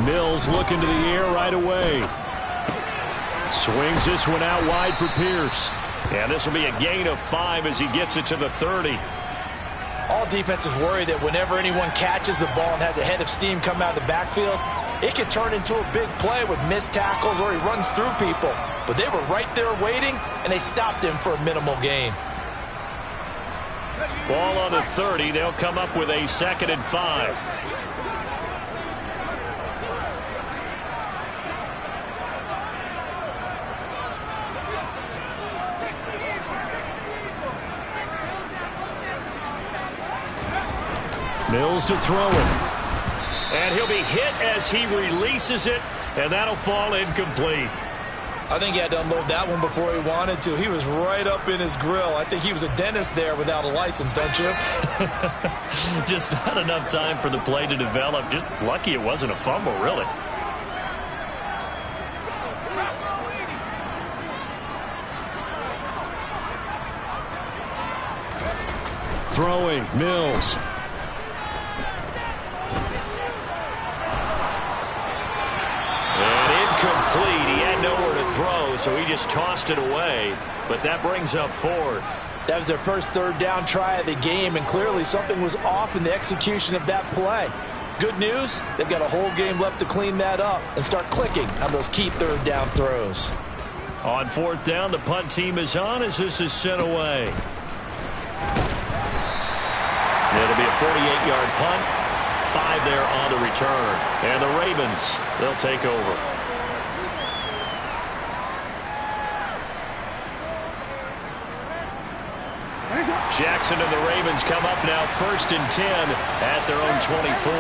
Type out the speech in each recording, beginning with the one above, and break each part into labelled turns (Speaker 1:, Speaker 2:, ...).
Speaker 1: Mills looking to the air right away. Swings this one out wide for Pierce. And this will be a gain of 5 as he gets it to the 30.
Speaker 2: All defenses worry that whenever anyone catches the ball and has a head of steam come out of the backfield, it can turn into a big play with missed tackles or he runs through people. But they were right there waiting, and they stopped him for a minimal gain.
Speaker 1: Ball on the 30. They'll come up with a 2nd and 5. Mills to throw it. And he'll be hit as he releases it, and that'll fall incomplete.
Speaker 2: I think he had to unload that one before he wanted to. He was right up in his grill. I think he was a dentist there without a license, don't you?
Speaker 1: Just not enough time for the play to develop. Just lucky it wasn't a fumble, really. Throwing, Mills. Complete. He had nowhere to throw, so he just tossed it away. But that brings up 4th.
Speaker 2: That was their first 3rd down try of the game, and clearly something was off in the execution of that play. Good news, they've got a whole game left to clean that up and start clicking on those key 3rd down throws.
Speaker 1: On 4th down, the punt team is on as this is sent away. It'll be a 48-yard punt. 5 there on the return. And the Ravens, they'll take over. Jackson and the Ravens come up now 1st and 10 at their own 24.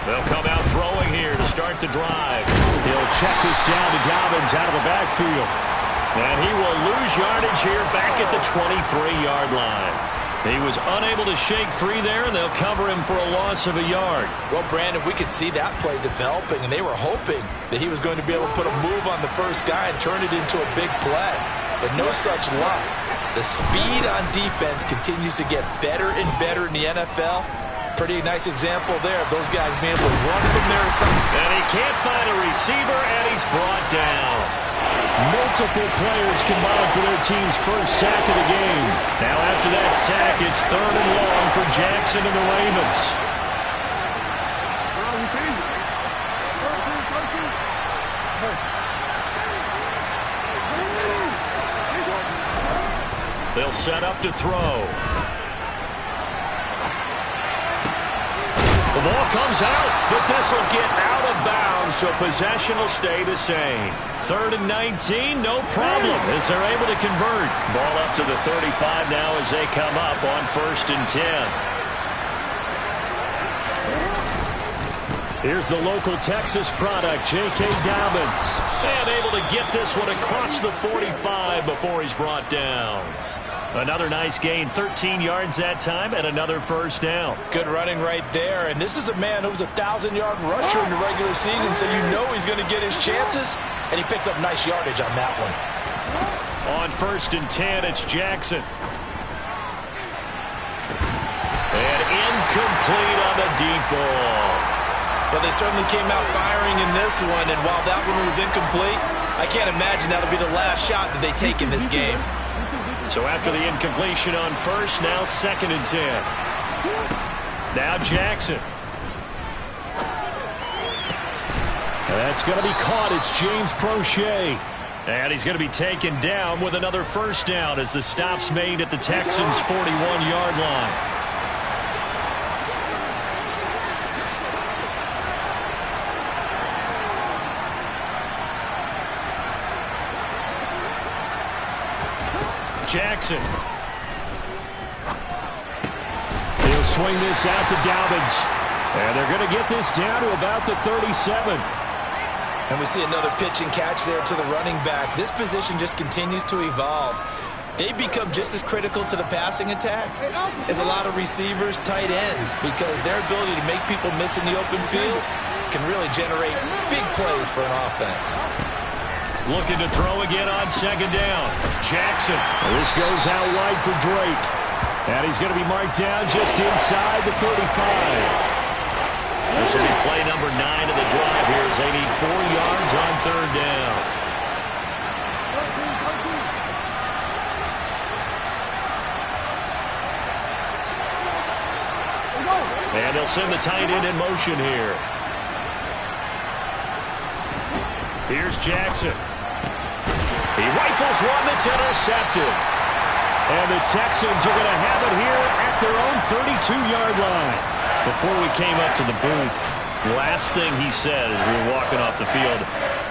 Speaker 1: They'll come out throwing here to start the drive. He'll check this down to Dobbins out of the backfield. And he will lose yardage here back at the 23-yard line. He was unable to shake free there, and they'll cover him for a loss of a yard.
Speaker 2: Well, Brandon, we could see that play developing, and they were hoping that he was going to be able to put a move on the first guy and turn it into a big play. But no such luck. The speed on defense continues to get better and better in the NFL. Pretty nice example there of those guys being able to run from there.
Speaker 1: And he can't find a receiver, and he's brought down. Multiple players combined for their team's first sack of the game. Now after that sack, it's 3rd and long for Jackson and the Ravens. They'll set up to throw. The ball comes out, but this will get out of bounds, so possession will stay the same. 3rd and 19, no problem as they're able to convert. Ball up to the 35 now as they come up on 1st and 10. Here's the local Texas product, J.K. Dobbins. And able to get this one across the 45 before he's brought down. Another nice gain, 13 yards that time, and another 1st down.
Speaker 2: Good running right there, and this is a man who was a 1,000-yard rusher in the regular season, so you know he's going to get his chances, and he picks up nice yardage on that one.
Speaker 1: On 1st and 10, it's Jackson. And incomplete on the deep ball.
Speaker 2: Well, they certainly came out firing in this one, and while that one was incomplete, I can't imagine that'll be the last shot that they take in this game.
Speaker 1: So after the incompletion on 1st, now 2nd and 10. Now Jackson. That's going to be caught. It's James Prochet. And he's going to be taken down with another 1st down as the stop's made at the Texans' 41-yard line. Jackson. He'll swing this out to Dobbins. And they're going to get this down to about the 37.
Speaker 2: And we see another pitch and catch there to the running back. This position just continues to evolve. They become just as critical to the passing attack as a lot of receivers, tight ends, because their ability to make people miss in the open field can really generate big plays for an offense.
Speaker 1: Looking to throw again on 2nd down. Jackson. This goes out wide for Drake. And he's going to be marked down just inside the 35. This will be play number 9 of the drive here as they need 4 yards on third down. And they'll send the tight end in motion here. Here's Jackson. He rifles one that's intercepted. And the Texans are going to have it here at their own 32-yard line. Before we came up to the booth, the last thing he said as we were walking off the field,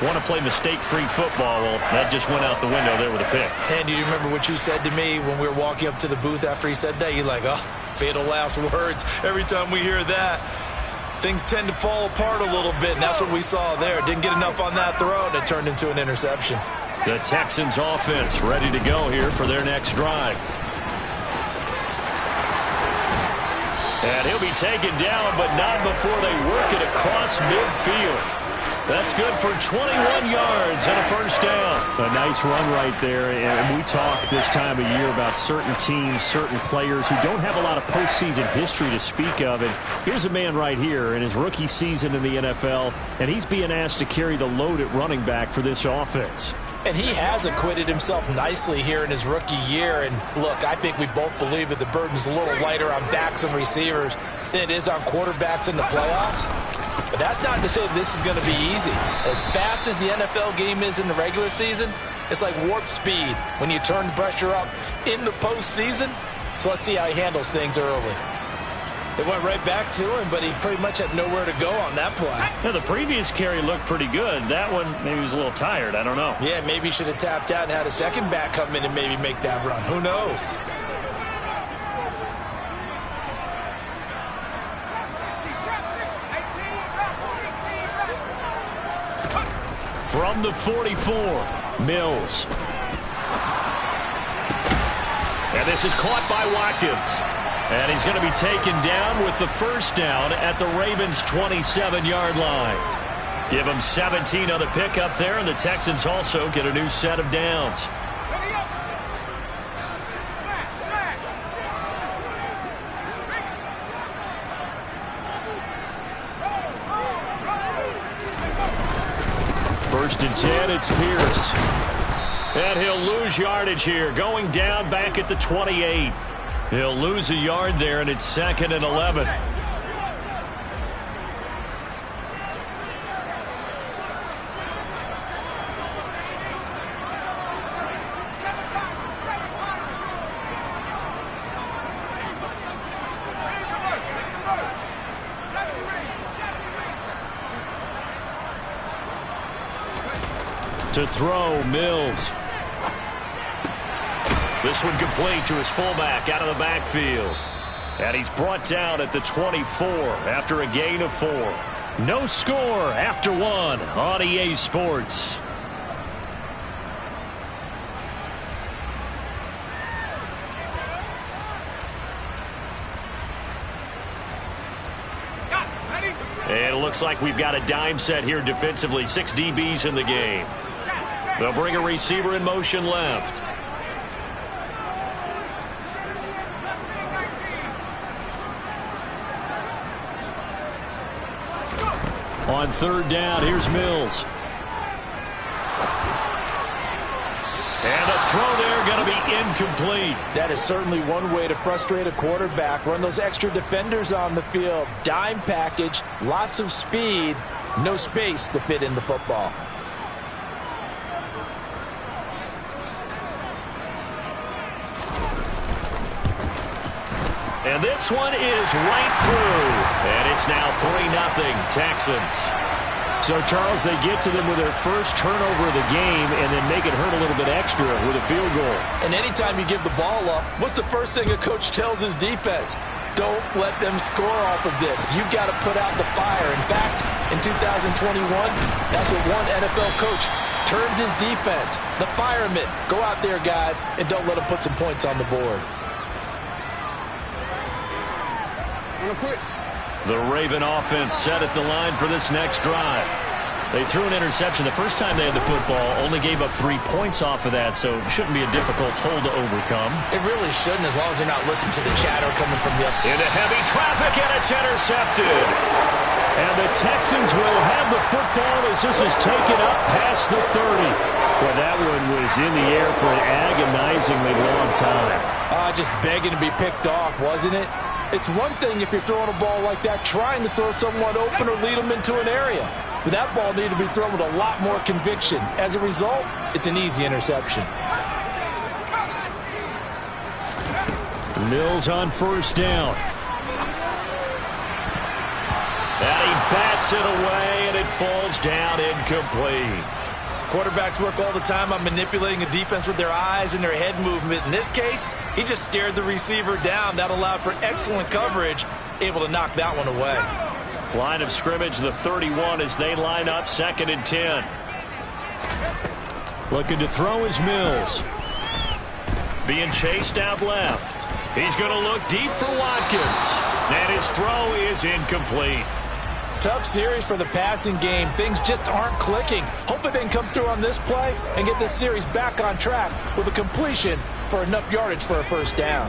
Speaker 1: want to play mistake-free football. Well, that just went out the window there with a pick.
Speaker 2: And do you remember what you said to me when we were walking up to the booth after he said that? You're like, oh, fatal last words. Every time we hear that, things tend to fall apart a little bit, and that's what we saw there. Didn't get enough on that throw, and it turned into an interception.
Speaker 1: The Texans offense ready to go here for their next drive. And he'll be taken down, but not before they work it across midfield. That's good for 21 yards and a first down.
Speaker 3: A nice run right there. And we talk this time of year about certain teams, certain players who don't have a lot of postseason history to speak of. And here's a man right here in his rookie season in the NFL, and he's being asked to carry the load at running back for this offense.
Speaker 2: And he has acquitted himself nicely here in his rookie year. And look, I think we both believe that the burden's a little lighter on backs and receivers than it is on quarterbacks in the playoffs. But that's not to say this is going to be easy. As fast as the NFL game is in the regular season, it's like warp speed when you turn pressure up in the postseason. So let's see how he handles things early. It went right back to him, but he pretty much had nowhere to go on that play.
Speaker 1: Now, the previous carry looked pretty good. That one, maybe he was a little tired. I don't know.
Speaker 2: Yeah, maybe he should have tapped out and had a second back come in and maybe make that run. Who knows?
Speaker 1: From the 44, Mills. And this is caught by Watkins. And he's going to be taken down with the first down at the Ravens' 27-yard line. Give them 17 on the pickup there, and the Texans also get a new set of downs. First and 10, it's Pierce. And he'll lose yardage here, going down back at the 28. He'll lose a yard there, and it's 2nd and 11. To throw, Mills. This one complete to his fullback out of the backfield. And he's brought down at the 24 after a gain of 4. No score after 1 on EA Sports. And it looks like we've got a dime set here defensively. 6 DBs in the game. They'll bring a receiver in motion left. On third down, here's Mills. And the throw there going to be incomplete.
Speaker 2: That is certainly one way to frustrate a quarterback. Run those extra defenders on the field. Dime package, lots of speed, no space to fit in the football.
Speaker 1: And this one is right through. And it's now 3-0 Texans.
Speaker 3: So, Charles, they get to them with their first turnover of the game and then make it hurt a little bit extra with a field goal.
Speaker 2: And anytime you give the ball up, what's the first thing a coach tells his defense? Don't let them score off of this. You've got to put out the fire. In fact, in 2021, that's what one NFL coach termed his defense. The firemen. Go out there, guys, and don't let them put some points on the board.
Speaker 1: The Raven offense set at the line for this next drive. They threw an interception the first time they had the football, only gave up 3 points off of that, so it shouldn't be a difficult hole to overcome.
Speaker 2: It really shouldn't, as long as they're not listening to the chatter coming from the up.
Speaker 1: Into heavy traffic, and it's intercepted.
Speaker 3: And the Texans will have the football as this is taken up past the 30. Well, that one was in the air for an agonizingly long time.
Speaker 2: Just begging to be picked off, wasn't it? It's one thing if you're throwing a ball like that, trying to throw someone open or lead them into an area. But that ball needed to be thrown with a lot more conviction. As a result, it's an easy interception.
Speaker 3: Mills on first down.
Speaker 1: And he bats it away, and it falls down incomplete.
Speaker 2: Quarterbacks work all the time on manipulating a defense with their eyes and their head movement. In this case, he just stared the receiver down. That allowed for excellent coverage, able to knock that one away.
Speaker 1: Line of scrimmage, the 31 as they line up, 2nd and 10.
Speaker 3: Looking to throw is Mills.
Speaker 1: Being chased out left. He's going to look deep for Watkins. And his throw is incomplete.
Speaker 2: Tough series for the passing game. Things just aren't clicking. Hoping they can come through on this play and get this series back on track with a completion for enough yardage for a first down.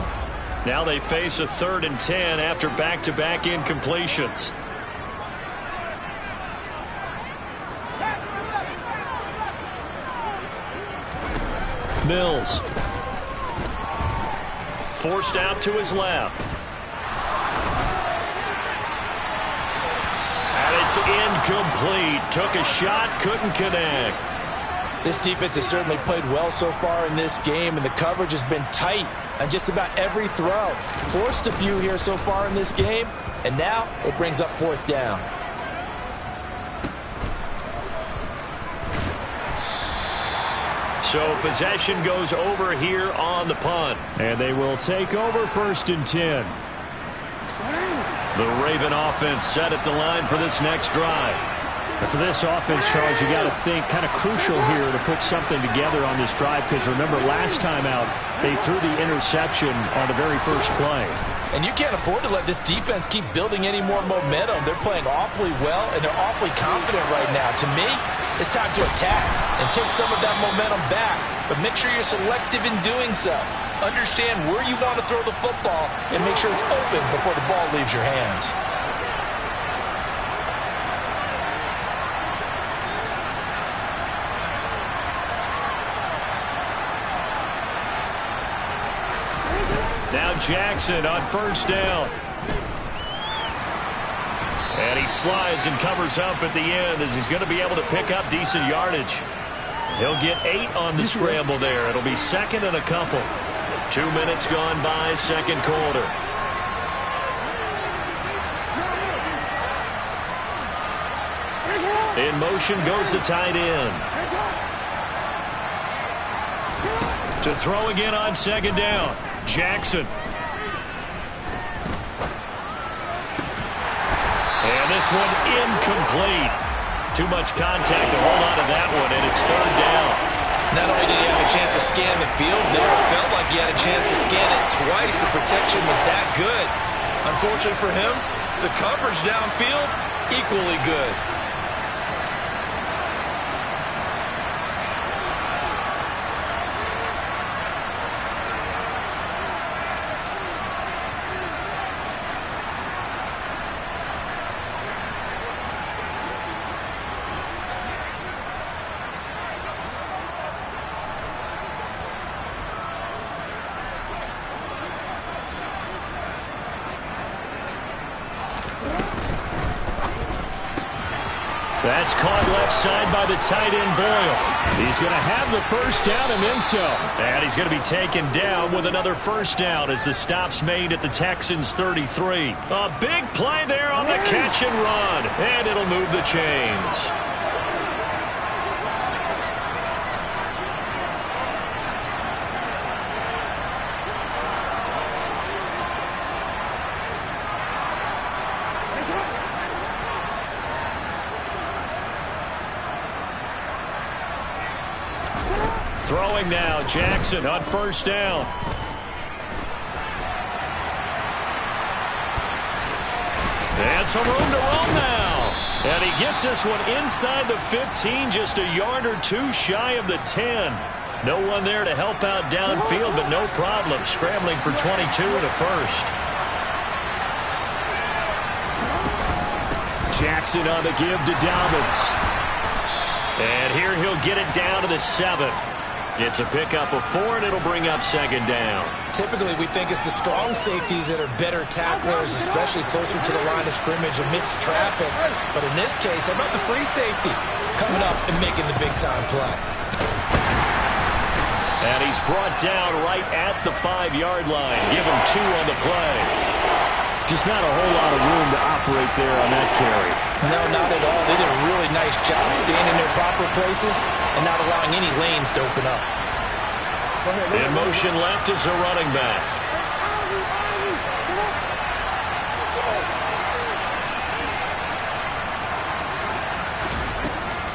Speaker 1: Now they face a 3rd and 10 after back-to-back incompletions.
Speaker 3: Mills.
Speaker 1: Forced out to his left. And it's incomplete. Took a shot, couldn't connect.
Speaker 2: This defense has certainly played well so far in this game, and the coverage has been tight on just about every throw. Forced a few here so far in this game, and now it brings up 4th down.
Speaker 1: So possession goes over here on the punt.
Speaker 3: And they will take over 1st and 10.
Speaker 1: The Raven offense set at the line for this next drive.
Speaker 3: And for this offense, Charles, you got to think kind of crucial here to put something together on this drive, because remember last time out they threw the interception on the very first play.
Speaker 2: And you can't afford to let this defense keep building any more momentum. They're playing awfully well, and they're awfully confident right now. To me, it's time to attack and take some of that momentum back. But make sure you're selective in doing so. Understand where you want to throw the football and make sure it's open before the ball leaves your hands.
Speaker 1: Now Jackson on first down. And he slides and covers up at the end as he's going to be able to pick up decent yardage. He'll get 8 on the scramble there. It'll be 2nd and a couple. 2 minutes gone by, 2nd quarter. In motion goes the tight end. To throw again on 2nd down. Jackson. And this one incomplete. Too much contact to hold on to that one, and it's 3rd down.
Speaker 2: Not only did he have a chance to scan the field there, it felt like he had a chance to scan it twice. The protection was that good. Unfortunately for him, the coverage downfield, equally good.
Speaker 1: That's caught left side by the tight end, Boyle.
Speaker 3: He's going to have the first down and then so.
Speaker 1: And he's going to be taken down with another first down as the stop's made at the Texans' 33. A big play there on the catch and run. And it'll move the chains. Throwing now, Jackson on first down. And some room to roam now. And he gets this one inside the 15, just a yard or two shy of the 10. No one there to help out downfield, but no problem. Scrambling for 22 and a first.
Speaker 3: Jackson on the give to Dobbins. And here he'll get it down to the 7. It's a pickup of 4, and it'll bring up second down.
Speaker 2: Typically, we think it's the strong safeties that are better tacklers, especially closer to the line of scrimmage amidst traffic. But in this case, how about the free safety coming up and making the big-time play?
Speaker 1: And he's brought down right at the 5-yard line. Give him 2 on the play.
Speaker 3: Just not a whole lot of room to operate there on that carry.
Speaker 2: No, not at all. They did a really nice job staying in their proper places and not allowing any lanes to open up.
Speaker 1: In motion left is a running back.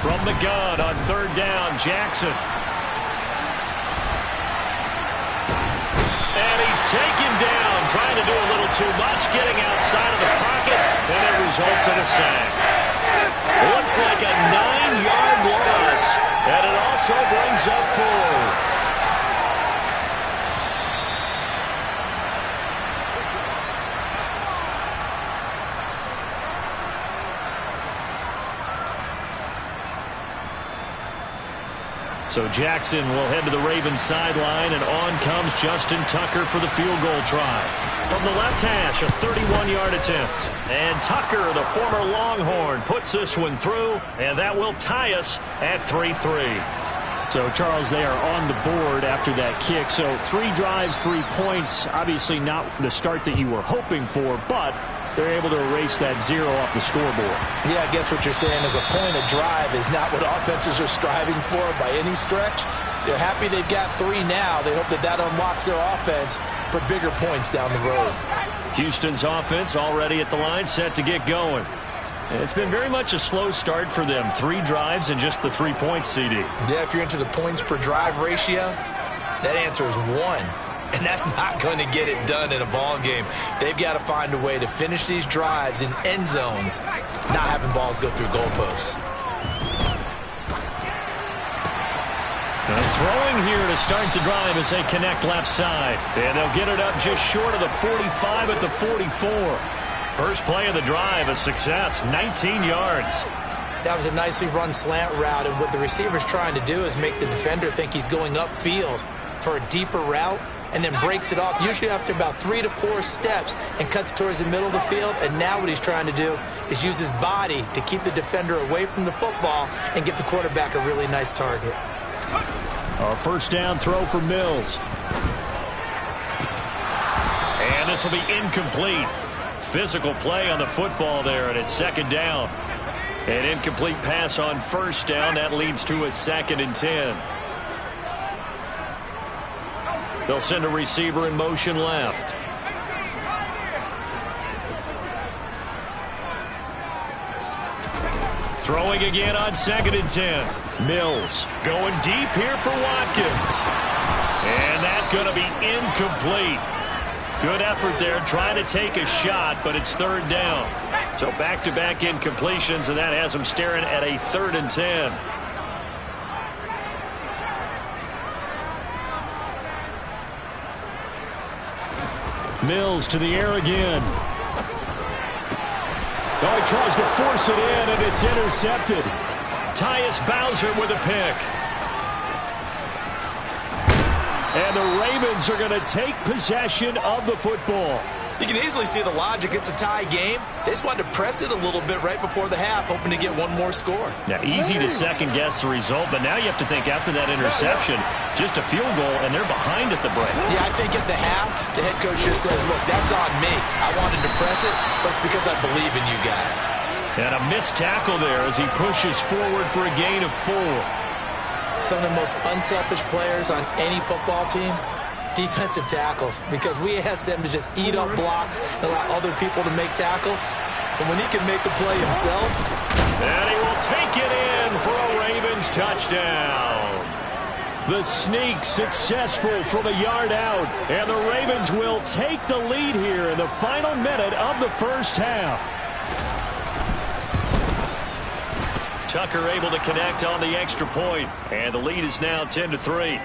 Speaker 1: From the gun on 3rd down, Jackson. And he's taken down, trying to do a little too much, getting outside of the pocket, and it results in a sack. Looks like a 9-yard loss, and it also brings up 4. So Jackson will head to the Ravens sideline, and on comes Justin Tucker for the field goal try. From the left hash, a 31-yard attempt. And Tucker, the former Longhorn, puts this one through, and that will tie us at 3-3.
Speaker 3: So, Charles, they are on the board after that kick. So 3 drives, 3 points. Obviously not the start that you were hoping for, but they're able to erase that 0 off the scoreboard.
Speaker 2: Yeah, I guess what you're saying is a point of drive is not what offenses are striving for by any stretch. They're happy they've got 3 now. They hope that that unlocks their offense for bigger points down the road.
Speaker 1: Houston's offense already at the line, set to get going. It's been very much a slow start for them. 3 drives and just the 3 points, CD.
Speaker 2: Yeah, if you're into the points per drive ratio, that answer is 1. And that's not going to get it done in a ball game. They've got to find a way to finish these drives in end zones, not having balls go through goalposts.
Speaker 1: And throwing here to start the drive as they connect left side. And they'll get it up just short of the 45 at the 44. First play of the drive, a success, 19 yards.
Speaker 2: That was a nicely run slant route, and what the receiver's trying to do is make the defender think he's going upfield for a deeper route, and then breaks it off, usually after about 3 to 4 steps, and cuts towards the middle of the field. And now what he's trying to do is use his body to keep the defender away from the football and get the quarterback a really nice target.
Speaker 3: A first down throw for Mills.
Speaker 1: And this will be incomplete. Physical play on the football there, and it's 2nd down. An incomplete pass on 1st down. That leads to a 2nd and 10. They'll send a receiver in motion left. Throwing again on 2nd and 10. Mills going deep here for Watkins. And that's going to be incomplete. Good effort there trying to take a shot, but it's 3rd down. So back-to-back incompletions, and that has them staring at a 3rd and 10.
Speaker 3: Mills to the air again. Oh, he tries to force it in, and it's intercepted.
Speaker 1: Tyus Bowser with a pick.
Speaker 3: And the Ravens are going to take possession of the football.
Speaker 2: You can easily see the logic. It's a tie game. They just wanted to press it a little bit right before the half, hoping to get one more score.
Speaker 1: Now, easy to second-guess the result, but now you have to think after that interception, just a field goal, and they're behind at the break.
Speaker 2: Yeah, I think at the half, the head coach just says, look, that's on me. I wanted to press it, but it's because I believe in you guys.
Speaker 1: And a missed tackle there as he pushes forward for a gain of 4.
Speaker 2: Some of the most unselfish players on any football team, defensive tackles, because we ask them to just eat up blocks and allow other people to make tackles. But when he can make the play himself.
Speaker 1: And he will take it in for a Ravens touchdown.
Speaker 3: The sneak successful from a yard out. And the Ravens will take the lead here in the final minute of the first half.
Speaker 1: Tucker able to connect on the extra point, and the lead is now 10-3.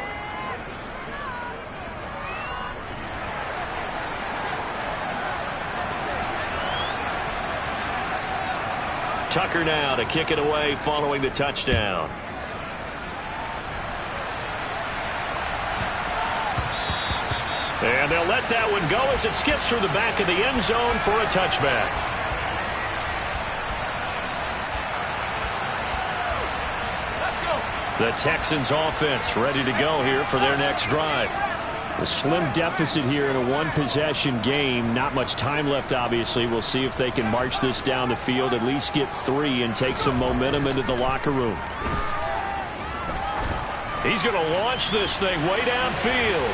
Speaker 1: Tucker now to kick it away following the touchdown. And they'll let that one go as it skips through the back of the end zone for a touchback. The Texans offense ready to go here for their next drive. A slim deficit here in a one-possession game. Not much time left, obviously. We'll see if they can march this down the field, at least get 3 and take some momentum into the locker room. He's going to launch this thing way downfield.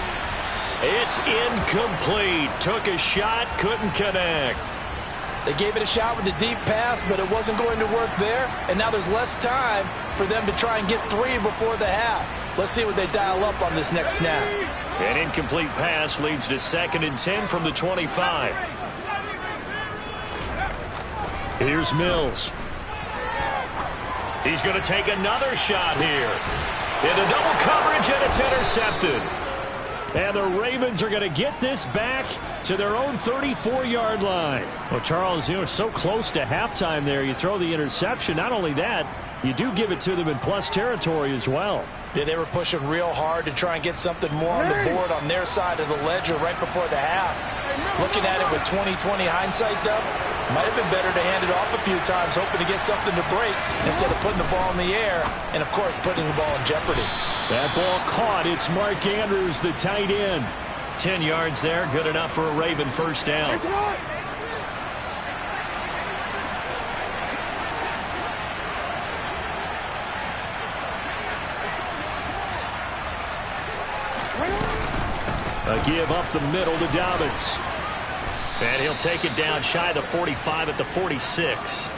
Speaker 1: It's incomplete. Took a shot, couldn't connect.
Speaker 2: They gave it a shot with a deep pass, but it wasn't going to work there. And now there's less time for them to try and get 3 before the half. Let's see what they dial up on this next snap.
Speaker 1: An incomplete pass leads to 2nd and 10 from the 25. Here's Mills. He's going to take another shot here. Into double coverage, and it's intercepted. And the Ravens are going to get this back to their own 34-yard line. Well, Charles, you know, so close to halftime there. You throw the interception. Not only that, you do give it to them in plus territory as well.
Speaker 2: Yeah, they were pushing real hard to try and get something more on the board on their side of the ledger right before the half. Looking at it with 20/20 hindsight, though, might have been better to hand it off a few times, hoping to get something to break instead of putting the ball in the air and, of course, putting the ball in jeopardy.
Speaker 3: That ball caught. It's Mark Andrews, the tight end.
Speaker 1: 10 yards there, good enough for a Raven first down.
Speaker 3: A give up the middle to Dobbins.
Speaker 1: And he'll take it down shy of the 45 at the 46.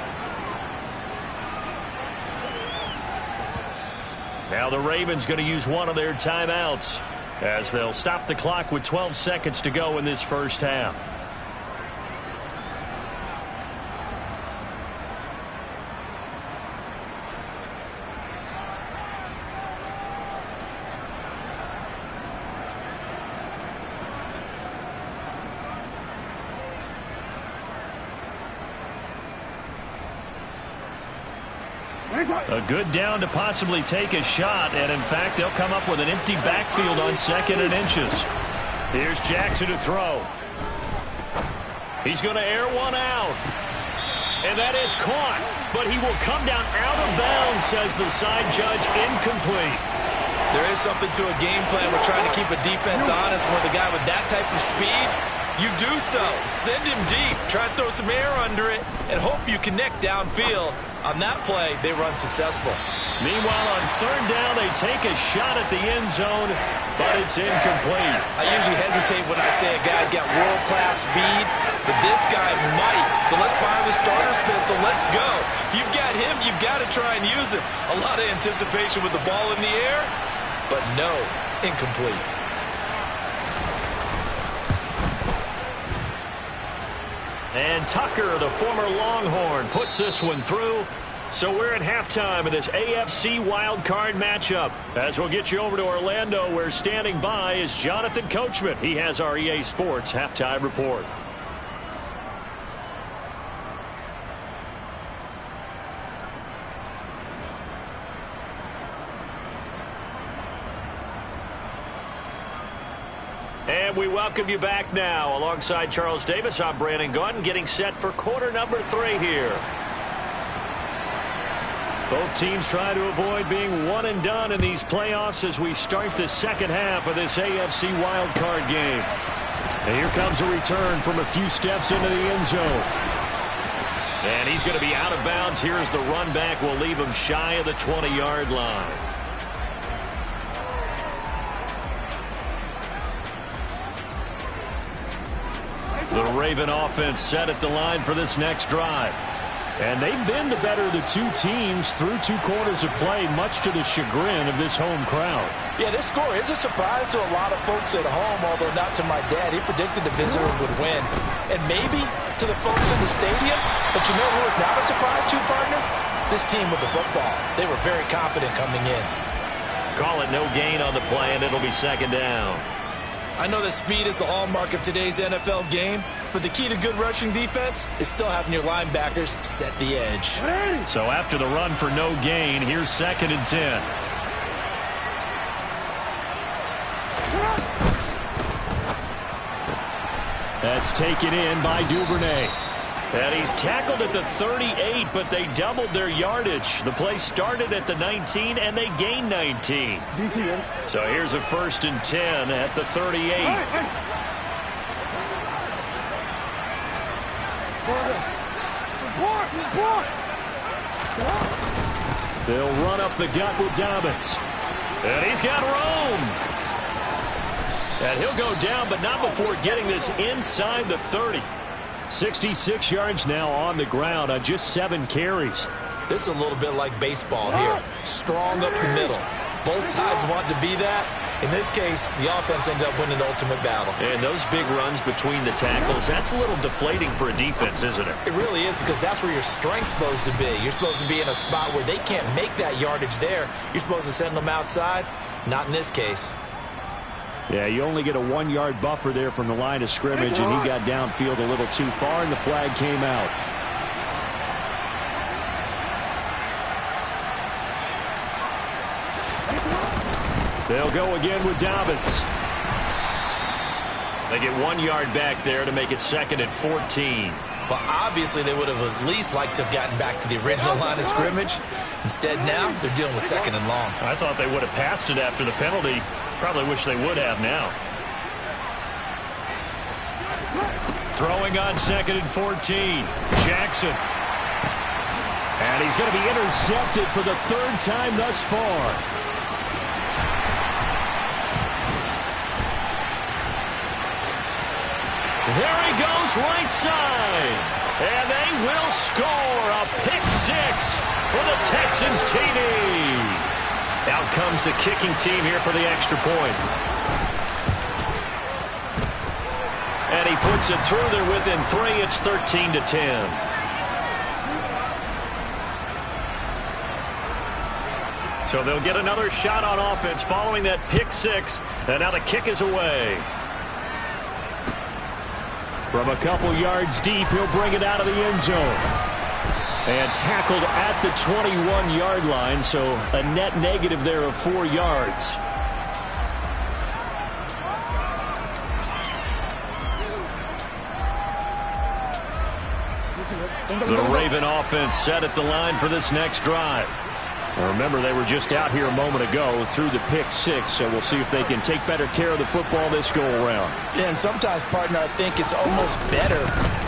Speaker 1: Now the Ravens going to use one of their timeouts as they'll stop the clock with 12 seconds to go in this first half. A good down to possibly take a shot, and in fact, they'll come up with an empty backfield on 2nd and inches. Here's Jackson to throw. He's going to air one out. And that is caught, but he will come down out of bounds, says the side judge, incomplete.
Speaker 2: There is something to a game plan. We're trying to keep a defense honest where the guy with that type of speed, you do so. Send him deep. Try and throw some air under it and hope you connect downfield. On that play, they run successful.
Speaker 1: Meanwhile, on 3rd down, they take a shot at the end zone, but it's incomplete.
Speaker 2: I usually hesitate when I say a guy's got world-class speed, but this guy might. So let's fire the starter's pistol. Let's go. If you've got him, you've got to try and use him. A lot of anticipation with the ball in the air, but no, incomplete.
Speaker 1: And Tucker, the former Longhorn, puts this one through. So we're at halftime of this AFC wildcard matchup. As we'll get you over to Orlando, where standing by is Jonathan Coachman. He has our EA Sports halftime report. And we welcome you back now. Alongside Charles Davis, I'm Brandon Gaudin, getting set for quarter number 3 here. Both teams try to avoid being one and done in these playoffs as we start the second half of this AFC wildcard game. And here comes a return from a few steps into the end zone. And he's going to be out of bounds. Here's the run back. We'll leave him shy of the 20-yard line. The Raven offense set at the line for this next drive. And they've been the better of the two teams through 2 quarters of play, much to the chagrin of this home crowd.
Speaker 2: Yeah, this score is a surprise to a lot of folks at home, although not to my dad. He predicted the visitors would win. And maybe to the folks in the stadium. But you know who is not a surprise to, partner? This team with the football. They were very confident coming in.
Speaker 1: Call it no gain on the play, and it'll be 2nd down.
Speaker 2: I know that speed is the hallmark of today's NFL game, But the key to good rushing defense is still having your linebackers set the edge.
Speaker 1: So after the run for no gain, here's 2nd and 10.
Speaker 3: That's taken in by Duvernay.
Speaker 1: And he's tackled at the 38, but they doubled their yardage. The play started at the 19, and they gained 19. So here's a 1st and 10 at the 38.
Speaker 3: They'll run up the gut with Dobbins.
Speaker 1: And he's got room. And he'll go down, but not before getting this inside the 30.
Speaker 3: 66 yards now on the ground on just 7 carries.
Speaker 2: This is a little bit like baseball here. Strong up the middle. Both sides want to be that. In this case, the offense ended up winning the ultimate battle.
Speaker 1: And those big runs between the tackles, that's a little deflating for a defense, isn't it?
Speaker 2: It really is, because that's where your strength's supposed to be. You're supposed to be in a spot where they can't make that yardage there. You're supposed to send them outside. Not in this case.
Speaker 3: Yeah, you only get a 1-yard buffer there from the line of scrimmage, and he got downfield a little too far, and the flag came out. They'll go again with Dobbins.
Speaker 1: They get 1 yard back there to make it 2nd and 14.
Speaker 2: Well, obviously they would have at least liked to have gotten back to the original line of scrimmage. Instead now, they're dealing with 2nd and long.
Speaker 1: I thought they would have passed it after the penalty. Probably wish they would have now. Throwing on 2nd and 14. Jackson.
Speaker 3: And he's going to be intercepted for the 3rd time thus far.
Speaker 1: There he goes, right side. And they will score a pick 6 for the Texans TD. Out comes the kicking team here for the extra point. And he puts it through. They're within 3. It's 13-10. So they'll get another shot on offense following that pick 6. And now the kick is away.
Speaker 3: From a couple yards deep, he'll bring it out of the end zone. And tackled at the 21-yard line, so a net negative there of 4 yards.
Speaker 1: The Raven offense set at the line for this next drive.
Speaker 3: Now remember, they were just out here a moment ago through the pick 6, so we'll see if they can take better care of the football this go-around.
Speaker 2: Yeah, and sometimes, partner, I think it's almost better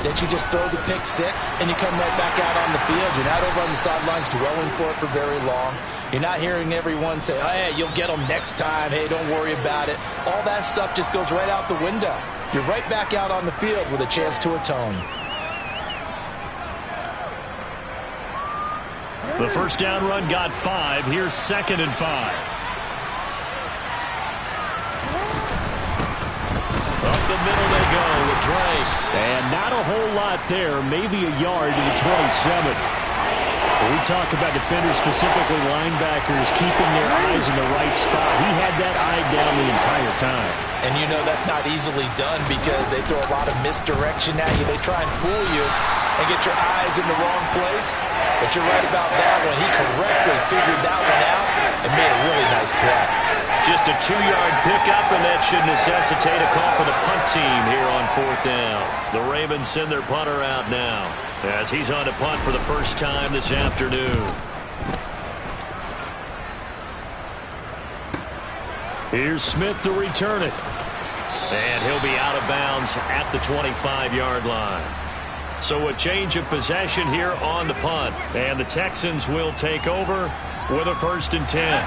Speaker 2: that you just throw the pick 6 and you come right back out on the field. You're not over on the sidelines dwelling for it for very long. You're not hearing everyone say, oh, hey, you'll get them next time. Hey, don't worry about it. All that stuff just goes right out the window. You're right back out on the field with a chance to atone.
Speaker 1: The first down run got 5. Here's 2nd and 5. Up the middle they go with Drake.
Speaker 3: And not a whole lot there. Maybe a yard to the 27. We talk about defenders, specifically linebackers, keeping their eyes in the right spot. He had that eye down the entire time.
Speaker 2: And you know that's not easily done because they throw a lot of misdirection at you. They try and fool you and get your eyes in the wrong place. But you're right about that one. He correctly figured that one out and made a really nice play.
Speaker 1: Just a 2-yard pickup, and that should necessitate a call for the punt team here on 4th down. The Ravens send their punter out now as he's on to punt for the first time this afternoon.
Speaker 3: Here's Smith to return it.
Speaker 1: And he'll be out of bounds at the 25-yard line. So a change of possession here on the punt. And the Texans will take over with a 1st and 10.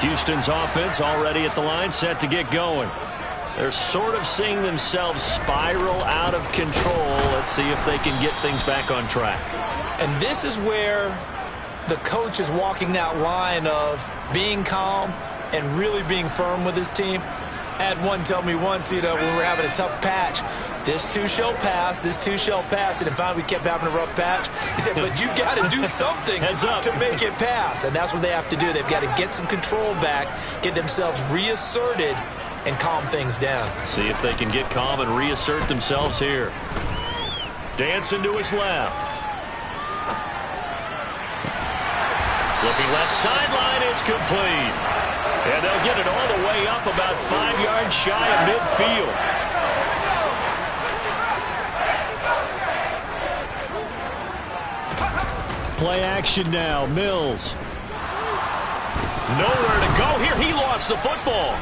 Speaker 1: Houston's offense already at the line, set to get going. They're sort of seeing themselves spiral out of control. Let's see if they can get things back on track.
Speaker 2: And this is where the coach is walking that line of being calm and really being firm with his team. I had one tell me once, when we were having a tough patch, this too shall pass, this too shall pass. And in fact, we kept having a rough patch. He said, but you got to do something to make it pass. And that's what they have to do. They've got to get some control back, get themselves reasserted, and calm things down.
Speaker 1: See if they can get calm and reassert themselves here. Dancing to his left. Looking left sideline, it's complete. And they'll get it all the way up about 5 yards shy of midfield.
Speaker 3: Play action now. Mills.
Speaker 1: Nowhere to go here. He lost the football.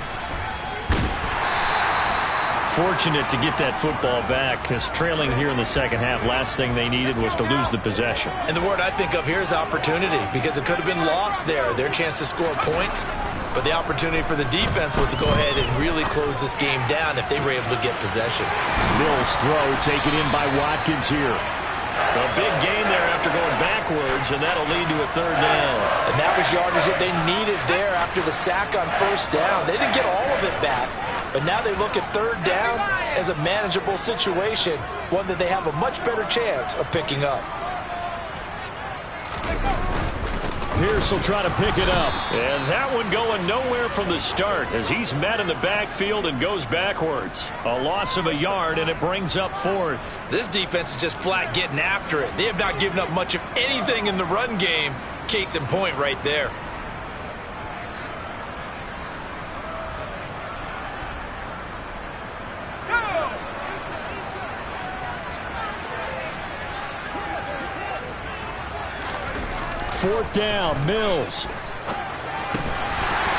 Speaker 3: Fortunate to get that football back, because trailing here in the second half, last thing they needed was to lose the possession.
Speaker 2: And the word I think of here is opportunity, because it could have been lost there, their chance to score points. But the opportunity for the defense was to go ahead and really close this game down if they were able to get possession.
Speaker 3: Mills throw taken in by Watkins here.
Speaker 1: A big gain there after going backwards, and that'll lead to a third down.
Speaker 2: And that was yardage that they needed there after the sack on first down. They didn't get all of it back, but now they look at third down as a manageable situation, one that they have a much better chance of picking up.
Speaker 3: Pierce will try to pick it up.
Speaker 1: And that one going nowhere from the start as he's met in the backfield and goes backwards. A loss of a yard, and it brings up fourth.
Speaker 2: This defense is just flat getting after it. They have not given up much of anything in the run game. Case in point right there.
Speaker 3: Fourth down, Mills.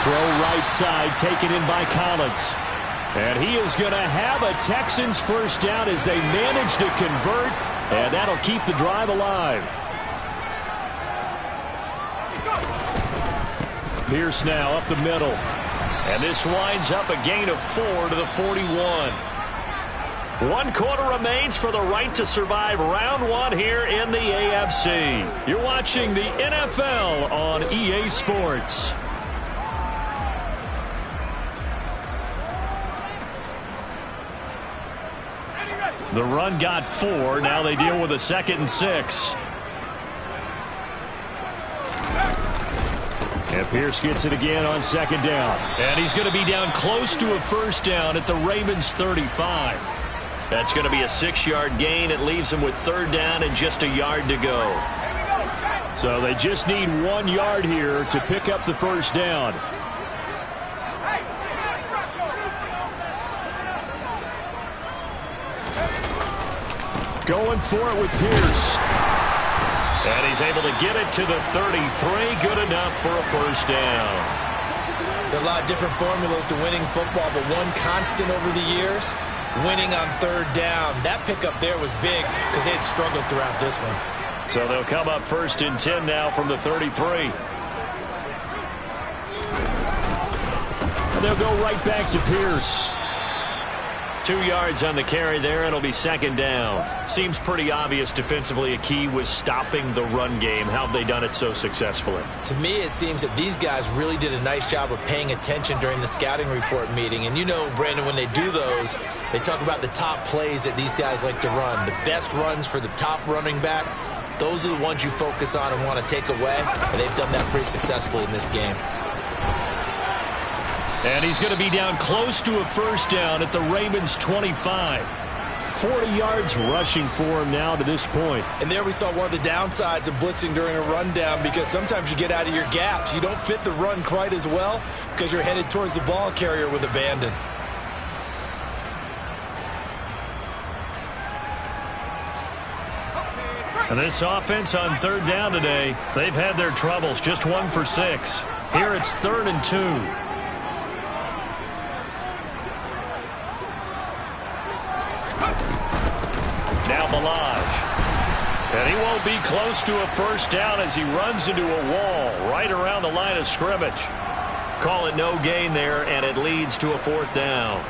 Speaker 3: Throw right side, taken in by Collins. And he is going to have a Texans first down as they manage to convert, and that'll keep the drive alive. Pierce now up the middle.
Speaker 1: And this winds up a gain of 4 to the 41. 1 quarter remains for the right to survive round 1 here in the AFC. You're watching the NFL on EA Sports. The run got 4. Now they deal with a 2nd and 6.
Speaker 3: And Pierce gets it again on 2nd down.
Speaker 1: And he's going to be down close to a first down at the Ravens 35. That's going to be a 6-yard gain. It leaves them with 3rd down and just a yard to go.
Speaker 3: So they just need 1 yard here to pick up the first down. Going for it with Pierce.
Speaker 1: And he's able to get it to the 33. Good enough for a first down.
Speaker 2: There are a lot of different formulas to winning football, but one constant over the years, winning on 3rd down. That pickup there was big because they had struggled throughout this one.
Speaker 1: So they'll come up 1st and 10 now from the 33.
Speaker 3: And they'll go right back to Pierce.
Speaker 1: 2 yards on the carry there. It'll be 2nd down. Seems pretty obvious defensively a key was stopping the run game. How have they done it so successfully?
Speaker 2: To me, it seems that these guys really did a nice job of paying attention during the scouting report meeting. And you know, Brandon, when they do those, they talk about the top plays that these guys like to run. The best runs for the top running back, those are the ones you focus on and want to take away. And they've done that pretty successfully in this game.
Speaker 1: And he's going to be down close to a first down at the Ravens 25.
Speaker 3: 40 yards rushing for him now to this point.
Speaker 2: And there we saw one of the downsides of blitzing during a rundown, because sometimes you get out of your gaps. You don't fit the run quite as well because you're headed towards the ball carrier with abandon.
Speaker 1: And this offense on 3rd down today, they've had their troubles. Just 1 for 6. Here it's 3rd and 2. Now Ballage. And he won't be close to a first down as he runs into a wall right around the line of scrimmage. Call it no gain there, and it leads to a 4th down.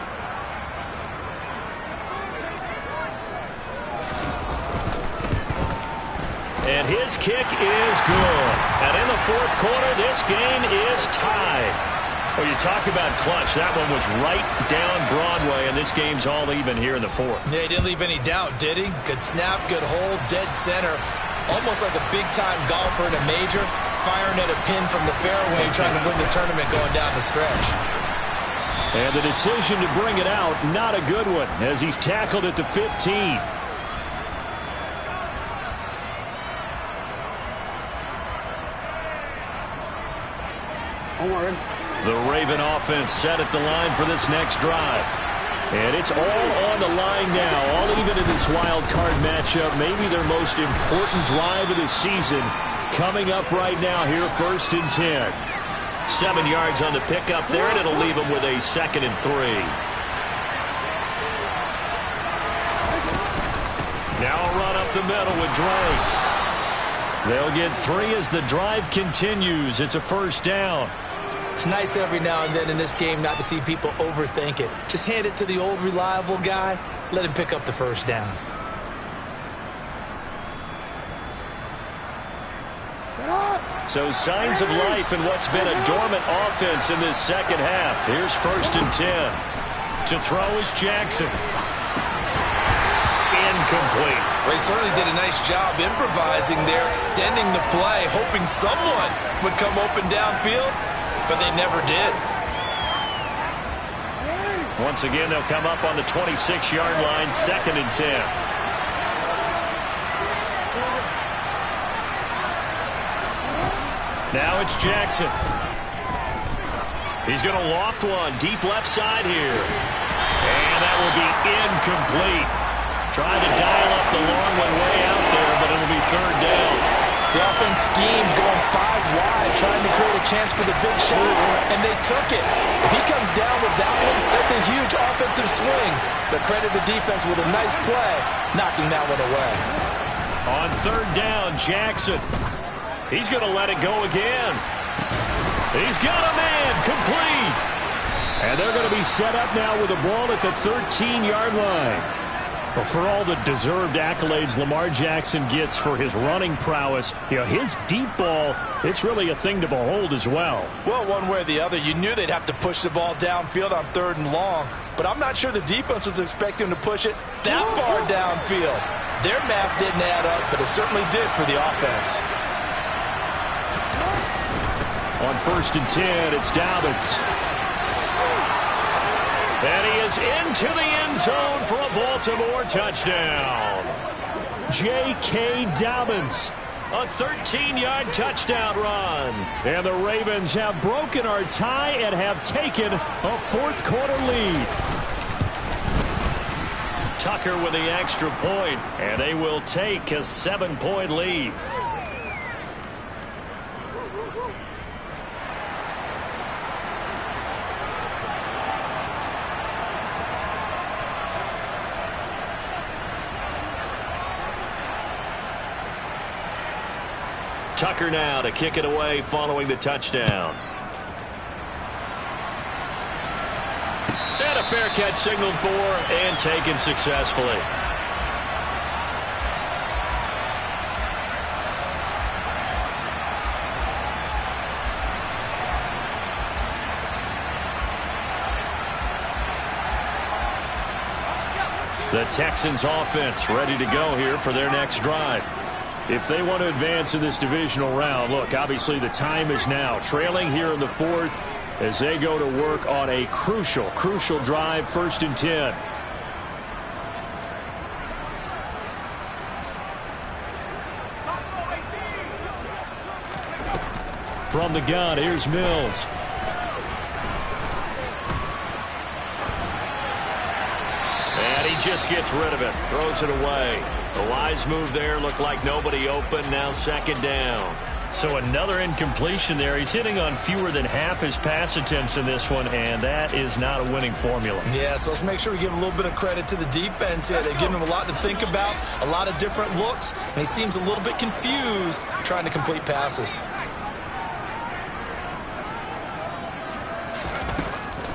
Speaker 1: And his kick is good. And in the 4th quarter, this game is tied. Well, you talk about clutch. That one was right down Broadway, and this game's all even here in the 4th.
Speaker 2: Yeah, he didn't leave any doubt, did he? Good snap, good hold, dead center. Almost like a big-time golfer in a major, firing at a pin from the fairway, trying to win the tournament going down the stretch.
Speaker 3: And the decision to bring it out, not a good one, as he's tackled at the 15. The Raven offense set at the line for this next drive. And it's all on the line now, all even in this wild card matchup. Maybe their most important drive of the season coming up right now here, 1st and 10. 7 yards on the pickup there, and it'll leave them with a 2nd and 3. Now a run up the middle with Drake. They'll get 3 as the drive continues. It's a 1st down.
Speaker 2: It's nice every now and then in this game not to see people overthink it. Just hand it to the old reliable guy. Let him pick up the 1st down.
Speaker 3: So signs of life in what's been a dormant offense in this second half. Here's 1st and 10. To throw is Jackson. Incomplete.
Speaker 2: Well, he certainly did a nice job improvising there, extending the play, hoping someone would come open downfield, but they never did.
Speaker 3: Once again, they'll come up on the 26-yard line, 2nd and 10. Now it's Jackson. He's going to loft one deep left side here. And that will be incomplete. Trying to dial up the long one way out there, but it'll be 3rd down.
Speaker 2: The offense schemed going 5 wide, trying to create a chance for the big shot, and they took it. If he comes down with that one, that's a huge offensive swing. But credit the defense with a nice play, knocking that one away.
Speaker 3: On 3rd down, Jackson. He's going to let it go again. He's got a man, complete. And they're going to be set up now with the ball at the 13-yard line. Well, for all the deserved accolades Lamar Jackson gets for his running prowess, his deep ball, it's really a thing to behold as well.
Speaker 2: Well, one way or the other, you knew they'd have to push the ball downfield on 3rd and long. But I'm not sure the defense was expecting to push it that far downfield. Their math didn't add up, but it certainly did for the offense.
Speaker 3: On 1st and 10, it's Dobbins. And he is into the end zone for a Baltimore touchdown. J.K. Dobbins, a 13-yard touchdown run. And the Ravens have broken our tie and have taken a 4th quarter lead. Tucker with the extra point, and they will take a 7-point lead. Tucker now to kick it away following the touchdown. And a fair catch signaled for and taken successfully. The Texans offense ready to go here for their next drive. If they want to advance in this divisional round, look, obviously the time is now. Trailing here in the 4th as they go to work on a crucial drive, 1st and 10. From the gun, here's Mills. And he just gets rid of it, throws it away. The wise move there, looked like nobody open, now 2nd down. So another incompletion there. He's hitting on fewer than half his pass attempts in this one, and that is not a winning formula.
Speaker 2: Yeah, so let's make sure we give a little bit of credit to the defense here. They've given him a lot to think about, a lot of different looks, and he seems a little bit confused trying to complete passes.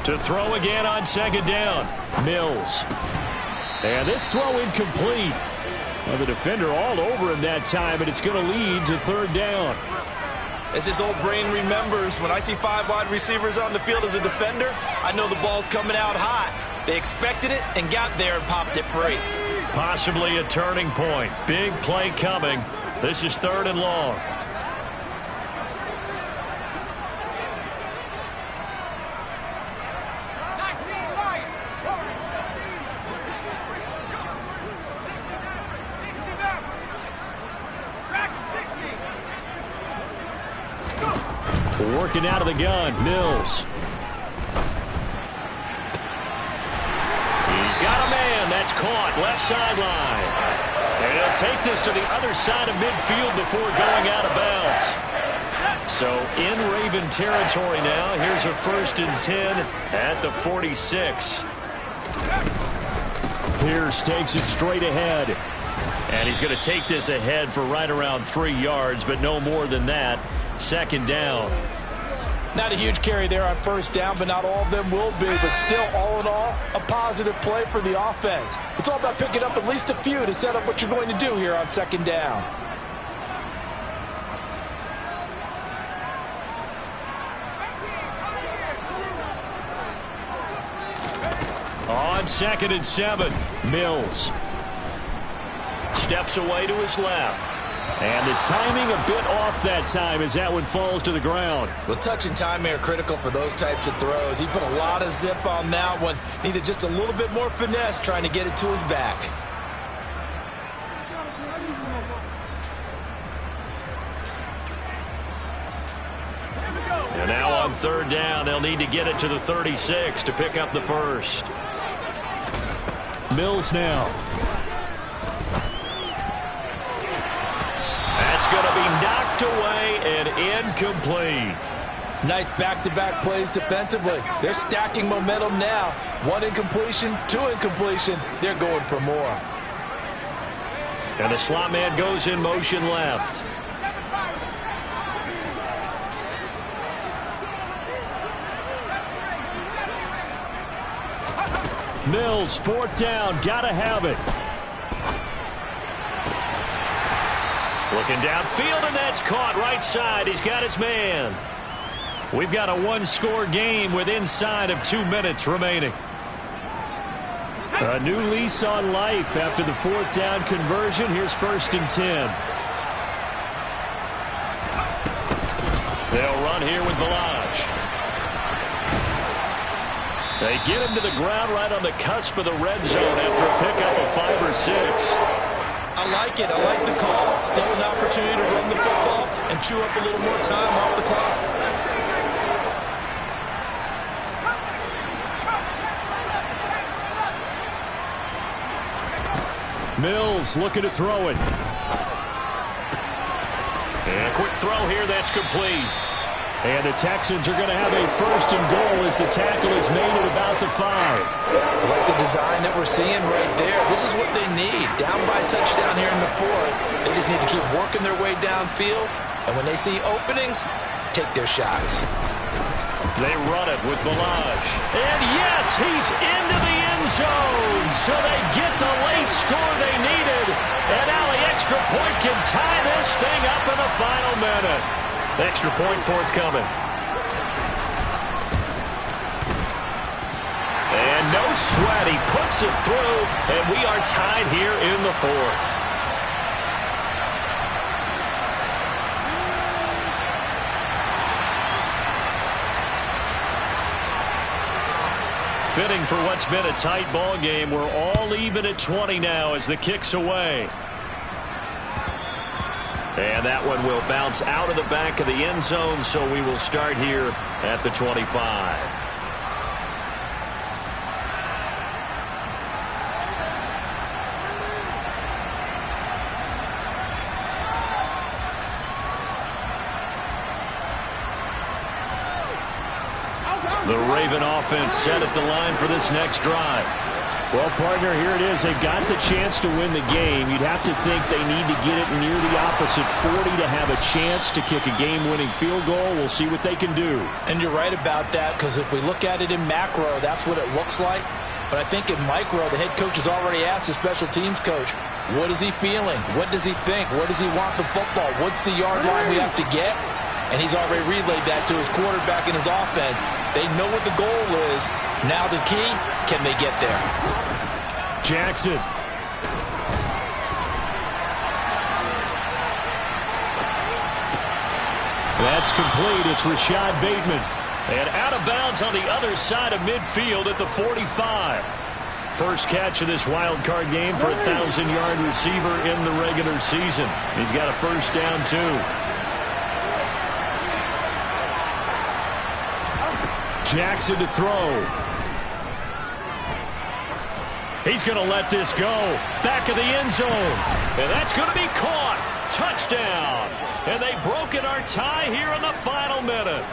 Speaker 3: To throw again on 2nd down, Mills. And this throw incomplete. Well, the defender all over him that time, and it's going to lead to 3rd down.
Speaker 2: As his old brain remembers, when I see 5 wide receivers on the field as a defender, I know the ball's coming out hot. They expected it and got there and popped it free.
Speaker 3: Possibly a turning point. Big play coming. This is 3rd and long. Working out of the gun, Mills.
Speaker 1: He's got a man. That's caught. Left sideline. And he'll take this to the other side of midfield before going out of bounds. So in Raven territory now. Here's a 1st and 10 at the 46.
Speaker 3: Pierce takes it straight ahead.
Speaker 1: And he's going to take this ahead for right around 3 yards, but no more than that. 2nd down.
Speaker 2: Not a huge carry there on 1st down, but not all of them will be. But still, all in all, a positive play for the offense. It's all about picking up at least a few to set up what you're going to do here on 2nd down.
Speaker 1: On 2nd and 7,
Speaker 3: Mills.
Speaker 1: Steps away to his left.
Speaker 3: And the timing a bit off that time as that one falls to the ground.
Speaker 2: Well, touch and time are critical for those types of throws. He put a lot of zip on that one. Needed just a little bit more finesse trying to get it to his back.
Speaker 1: And now on 3rd down, they'll need to get it to the 36 to pick up the 1st.
Speaker 3: Mills now.
Speaker 1: That's going to be knocked away and incomplete.
Speaker 2: Nice back-to-back plays defensively. They're stacking momentum now. 1 incompletion, 2 incompletion. They're going for more.
Speaker 1: And the slot man goes in motion left.
Speaker 3: Mills, 4th down, gotta have it.
Speaker 1: Looking downfield, and that's caught right side. He's got his man. We've got a 1-score game with inside of 2 minutes remaining.
Speaker 3: A new lease on life after the 4th down conversion. Here's 1st and 10.
Speaker 1: They'll run here with Balazs. They get him to the ground right on the cusp of the red zone after a pickup of 5 or 6.
Speaker 2: I like it. I like the call. Still an opportunity to run the football and chew up a little more time off the clock.
Speaker 3: Mills looking to throw it.
Speaker 1: And a quick throw here. That's complete.
Speaker 3: And the Texans are going to have a 1st and goal as the tackle is made at about the 5.
Speaker 2: I like the design that we're seeing right there. This is what they need. Down by a touchdown here in the 4th. They just need to keep working their way downfield. And when they see openings, take their shots.
Speaker 1: They run it with Balazs. And yes, he's into the end zone. So they get the late score they needed. And now the extra point can tie this thing up in the final minute. Extra point forthcoming. And no sweat. He puts it through. And we are tied here in the 4th. Fitting for what's been a tight ball game. We're all even at 20 now as the kick's away. And that one will bounce out of the back of the end zone, so we will start here at the 25. The Raven offense set at the line for this next drive.
Speaker 3: Well, partner, here it is. They've got the chance to win the game. You'd have to think they need to get it near the opposite 40 to have a chance to kick a game-winning field goal. We'll see what they can do.
Speaker 2: And you're right about that, because if we look at it in macro, that's what it looks like. But I think in micro, the head coach has already asked the special teams coach, what is he feeling? What does he think? Where does he want the football? What's the yard line we have to get? And he's already relayed that to his quarterback and his offense. They know what the goal is. Now the key, can they get there?
Speaker 3: Jackson. That's complete. It's Rashad Bateman.
Speaker 1: And out of bounds on the other side of midfield at the 45. First catch of this wild card game for a 1,000-yard receiver in the regular season. He's got a first down, too.
Speaker 3: Jackson to throw. He's going to let this go. Back of the end zone. And that's going to be caught. Touchdown. And they've broken our tie here in the final minute.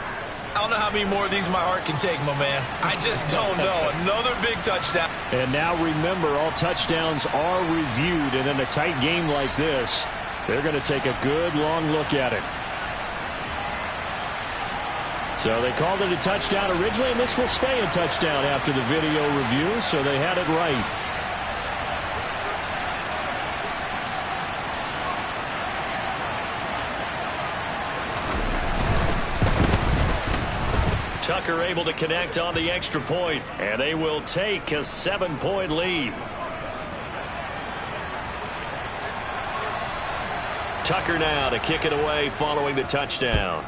Speaker 2: I don't know how many more of these my heart can take, my man. I just don't know. Another big touchdown.
Speaker 3: And now remember, all touchdowns are reviewed. And in a tight game like this, they're going to take a good long look at it. So they called it a touchdown originally, and this will stay a touchdown after the video review, so they had it right. Tucker able to connect on the extra point, and they will take a 7-point lead. Tucker now to kick it away following the touchdown.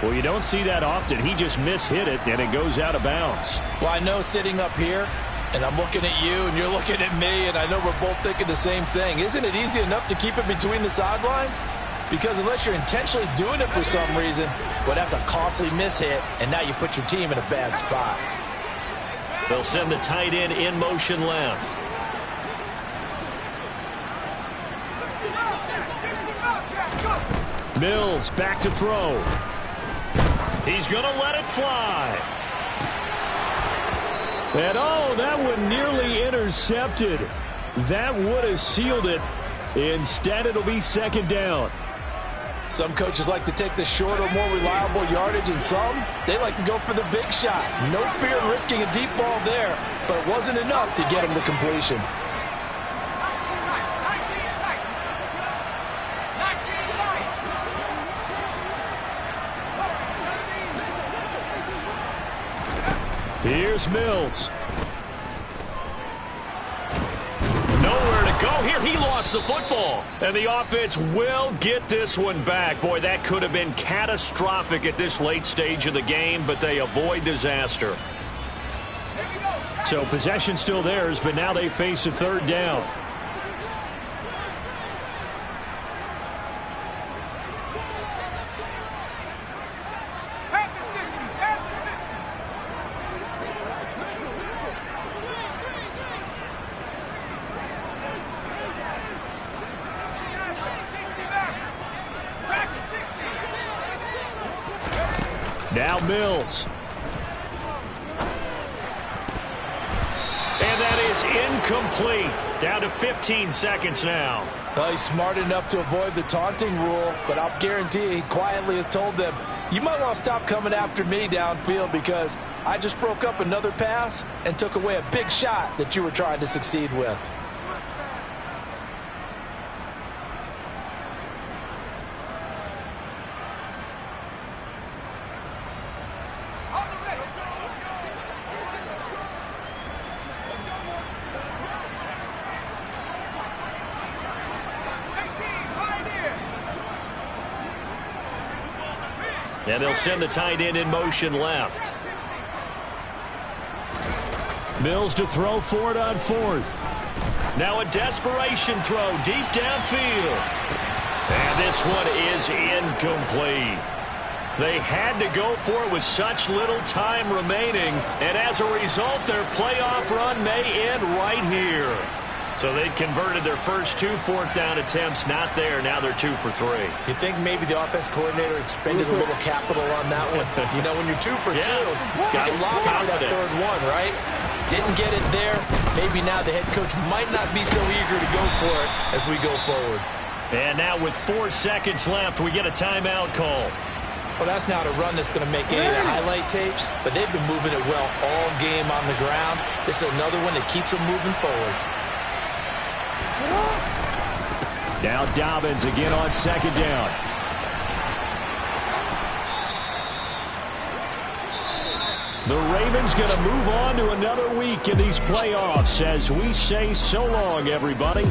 Speaker 3: Well, you don't see that often. He just mishit it, and it goes out of bounds.
Speaker 2: Well, I know sitting up here, and I'm looking at you, and you're looking at me, and I know we're both thinking the same thing. Isn't it easy enough to keep it between the sidelines? Because unless you're intentionally doing it for some reason, well, that's a costly mishit, and now you put your team in a bad spot.
Speaker 3: They'll send the tight end in motion left. Mills back to throw. He's going to let it fly. And oh, that one nearly intercepted. That would have sealed it. Instead, it'll be second down.
Speaker 2: Some coaches like to take the shorter, more reliable yardage, and some, they like to go for the big shot. No fear in risking a deep ball there, but it wasn't enough to get him the completion.
Speaker 3: Here's Mills. Nowhere to go here. He lost the football. And the offense will get this one back. Boy, that could have been catastrophic at this late stage of the game, but they avoid disaster. So possession still theirs, but now they face a third down. Now Mills. And that is incomplete. Down to 15 seconds now.
Speaker 2: Well, he's smart enough to avoid the taunting rule, but I'll guarantee he quietly has told them, you might want to stop coming after me downfield because I just broke up another pass and took away a big shot that you were trying to succeed with.
Speaker 3: And they'll send the tight end in motion left. Mills to throw for it on fourth. Now a desperation throw deep downfield. And this one is incomplete. They had to go for it with such little time remaining. And as a result, their playoff run may end right here. So they converted their first 2 fourth-down attempts. Not there. Now they're 2 for 3.
Speaker 2: You think maybe the offense coordinator expended a little capital on that one? You know, when you're 2 for 2, you can lob it for that third one, right? Didn't get it there. Maybe now the head coach might not be so eager to go for it as we go forward.
Speaker 3: And now with 4 seconds left, we get a timeout call.
Speaker 2: Well, that's not a run that's going to make any of the highlight tapes, but they've been moving it well all game on the ground. This is another one that keeps them moving forward.
Speaker 3: Now Dobbins again on second down. The Ravens going to move on to another week in these playoffs as we say so long, everybody.